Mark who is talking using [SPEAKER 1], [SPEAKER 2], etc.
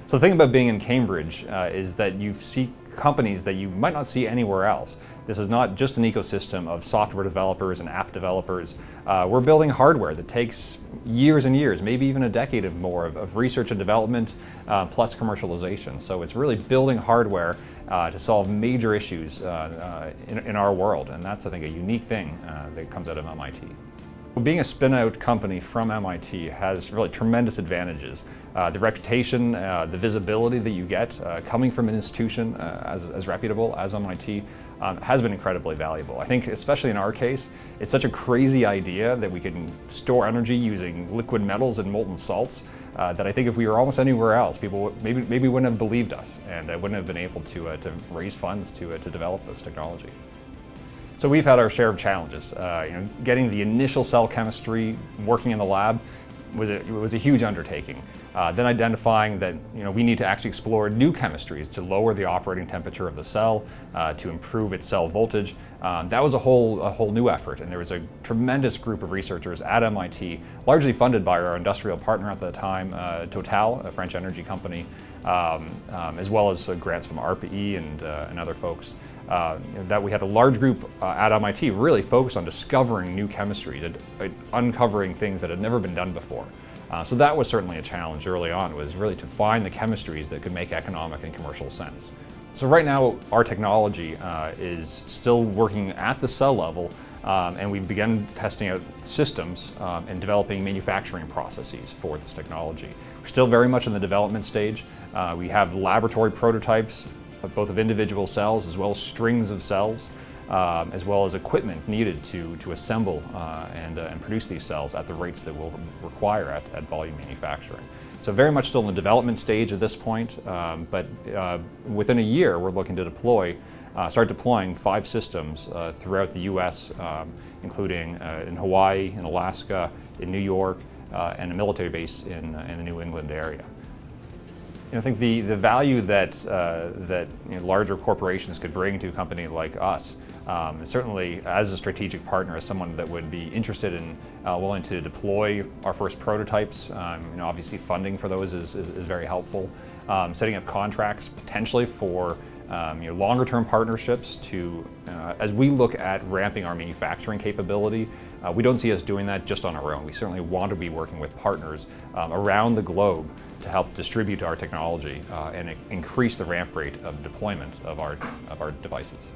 [SPEAKER 1] So the thing about being in Cambridge is that you see companies that you might not see anywhere else. This is not just an ecosystem of software developers and app developers. We're building hardware that takes years and years, maybe even a decade or more of research and development plus commercialization. So it's really building hardware to solve major issues in our world, and that's, I think, a unique thing that comes out of MIT. Being a spin-out company from MIT has really tremendous advantages. The reputation, the visibility that you get coming from an institution as reputable as MIT has been incredibly valuable. I think, especially in our case, it's such a crazy idea that we can store energy using liquid metals and molten salts that I think if we were almost anywhere else, people maybe wouldn't have believed us and wouldn't have been able to raise funds to develop this technology. So we've had our share of challenges. Getting the initial cell chemistry working in the lab was a huge undertaking. Then identifying that we need to actually explore new chemistries to lower the operating temperature of the cell, to improve its cell voltage. That was a whole new effort, and there was a tremendous group of researchers at MIT, largely funded by our industrial partner at the time, Total, a French energy company, as well as grants from ARPA-E and other folks. That we had a large group at MIT really focused on discovering new chemistries and uncovering things that had never been done before. So that was certainly a challenge early on, was really to find the chemistries that could make economic and commercial sense. So right now our technology is still working at the cell level, and we've begun testing out systems and developing manufacturing processes for this technology. We're still very much in the development stage. We have laboratory prototypes both of individual cells as well as strings of cells, as well as equipment needed to assemble and produce these cells at the rates that we'll require at volume manufacturing. So very much still in the development stage at this point, but within a year we're looking to start deploying 5 systems throughout the US, including in Hawaii, in Alaska, in New York, and a military base in the New England area. I think the value that larger corporations could bring to a company like us, certainly as a strategic partner, as someone that would be interested in willing to deploy our first prototypes. Obviously funding for those is very helpful. Setting up contracts potentially for longer-term partnerships as we look at ramping our manufacturing capability. We don't see us doing that just on our own. We certainly want to be working with partners around the globe to help distribute our technology and increase the ramp rate of deployment of our devices.